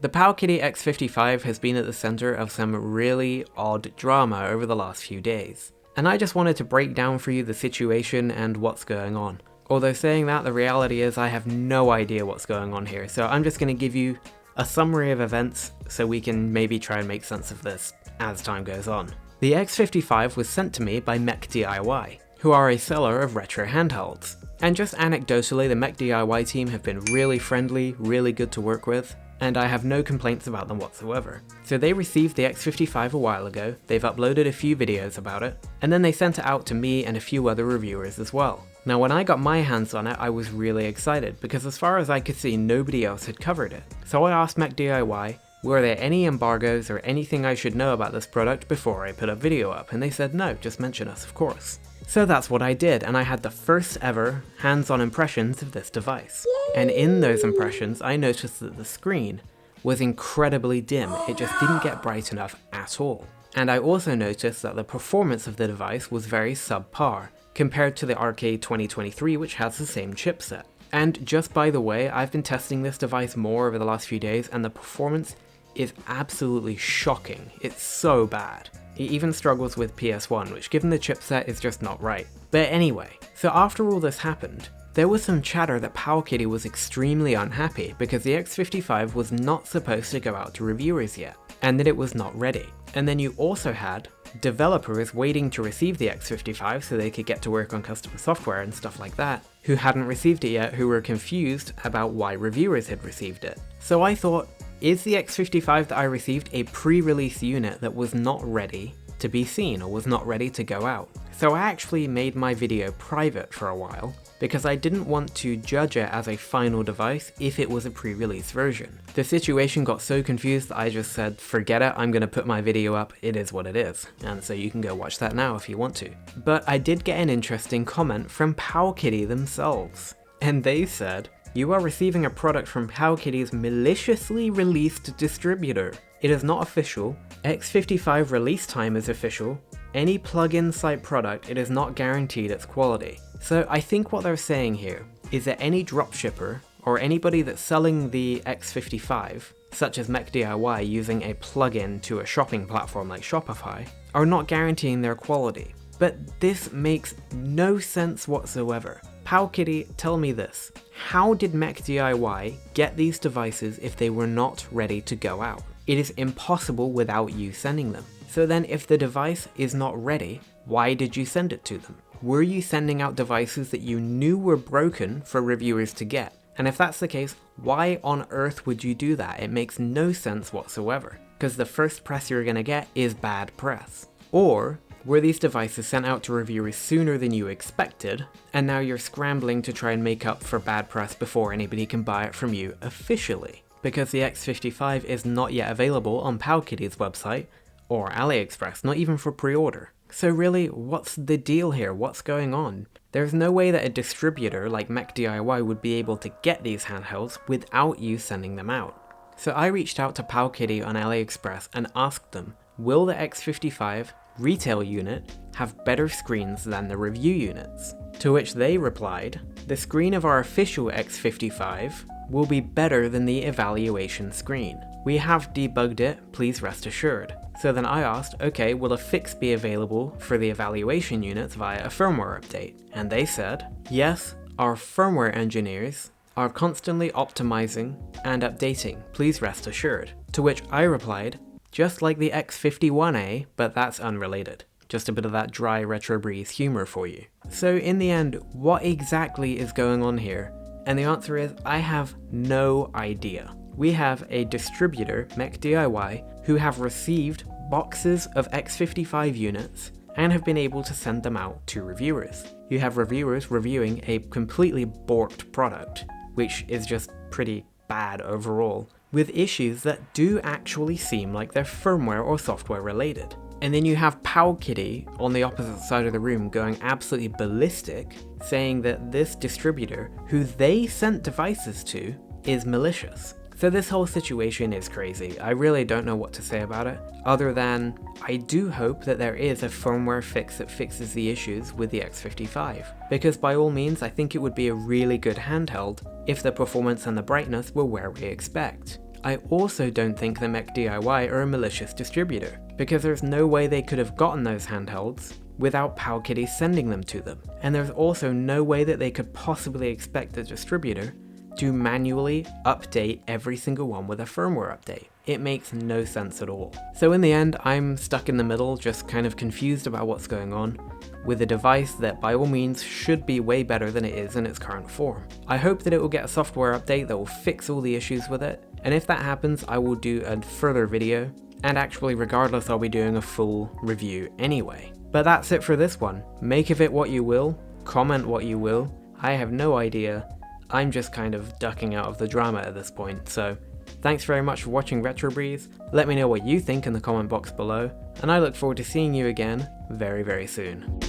The PowKiddy X55 has been at the center of some really odd drama over the last few days, and I just wanted to break down for you the situation and what's going on. Although saying that, the reality is I have no idea what's going on here, so I'm just going to give you a summary of events so we can maybe try and make sense of this as time goes on. The X55 was sent to me by MechDIY, who are a seller of retro handhelds. And just anecdotally, the MechDIY team have been really friendly, really good to work with, and I have no complaints about them whatsoever. So they received the X55 a while ago, they've uploaded a few videos about it, and then they sent it out to me and a few other reviewers as well. Now when I got my hands on it, I was really excited, because as far as I could see, nobody else had covered it. So I asked MechDIY, were there any embargoes or anything I should know about this product before I put a video up, and they said no, just mention us of course. So that's what I did, and I had the first ever hands-on impressions of this device. And in those impressions, I noticed that the screen was incredibly dim, it just didn't get bright enough at all. And I also noticed that the performance of the device was very subpar, compared to the Arcade 2023, which has the same chipset. And just by the way, I've been testing this device more over the last few days, and the performance is absolutely shocking. It's so bad. It even struggles with PS1, which given the chipset is just not right. But anyway, so after all this happened, there was some chatter that PowKiddy was extremely unhappy because the X55 was not supposed to go out to reviewers yet, and that it was not ready. And then you also had developers waiting to receive the X55 so they could get to work on custom software and stuff like that, who hadn't received it yet, who were confused about why reviewers had received it. So I thought, is the X55 that I received a pre-release unit that was not ready to be seen or was not ready to go out? So I actually made my video private for a while because I didn't want to judge it as a final device if it was a pre-release version. The situation got so confused that I just said, forget it, I'm going to put my video up, it is what it is. And so you can go watch that now if you want to. But I did get an interesting comment from PowKiddy themselves. And they said, you are receiving a product from PowKiddy's maliciously released distributor. It is not official. X55 release time is official. Any plug-in site product, it is not guaranteed its quality. So I think what they're saying here is that any dropshipper or anybody that's selling the X55, such as MechDIY using a plugin to a shopping platform like Shopify, are not guaranteeing their quality. But this makes no sense whatsoever. PowKiddy, tell me this. How did MechDIY get these devices if they were not ready to go out? It is impossible without you sending them. So then if the device is not ready, why did you send it to them? Were you sending out devices that you knew were broken for reviewers to get? And if that's the case, why on earth would you do that? It makes no sense whatsoever, because the first press you're going to get is bad press. Or were these devices sent out to reviewers sooner than you expected, and now you're scrambling to try and make up for bad press before anybody can buy it from you officially? Because the X55 is not yet available on PowKiddy's website, or AliExpress, not even for pre-order. So really, what's the deal here? What's going on? There's no way that a distributor like MechDIY would be able to get these handhelds without you sending them out. So I reached out to PowKiddy on AliExpress and asked them, will the X55 retail unit have better screens than the review units? To which they replied, the screen of our official X55 will be better than the evaluation screen. We have debugged it, please rest assured. So then I asked, okay, will a fix be available for the evaluation units via a firmware update? And they said, yes, our firmware engineers are constantly optimizing and updating, please rest assured. To which I replied, just like the X51A, but that's unrelated. Just a bit of that dry retro breeze humor for you. So in the end, what exactly is going on here? And the answer is, I have no idea. We have a distributor, MechDIY, who have received boxes of X55 units and have been able to send them out to reviewers. You have reviewers reviewing a completely borked product, which is just pretty bad overall, with issues that do actually seem like they're firmware or software related. And then you have PowKiddy on the opposite side of the room going absolutely ballistic, saying that this distributor, who they sent devices to, is malicious. So this whole situation is crazy. I really don't know what to say about it, other than I do hope that there is a firmware fix that fixes the issues with the X55, because by all means I think it would be a really good handheld if the performance and the brightness were where we expect. I also don't think that Mech DIY are a malicious distributor, because there's no way they could have gotten those handhelds without PowKiddy sending them to them. And there's also no way that they could possibly expect the distributor to manually update every single one with a firmware update. It makes no sense at all. So in the end, I'm stuck in the middle, just kind of confused about what's going on, with a device that by all means should be way better than it is in its current form. I hope that it will get a software update that will fix all the issues with it, and if that happens, I will do a further video, and actually regardless I'll be doing a full review anyway. But that's it for this one. Make of it what you will, comment what you will, I have no idea. I'm just kind of ducking out of the drama at this point, so thanks very much for watching RetroBreeze. Let me know what you think in the comment box below, and I look forward to seeing you again very, very soon.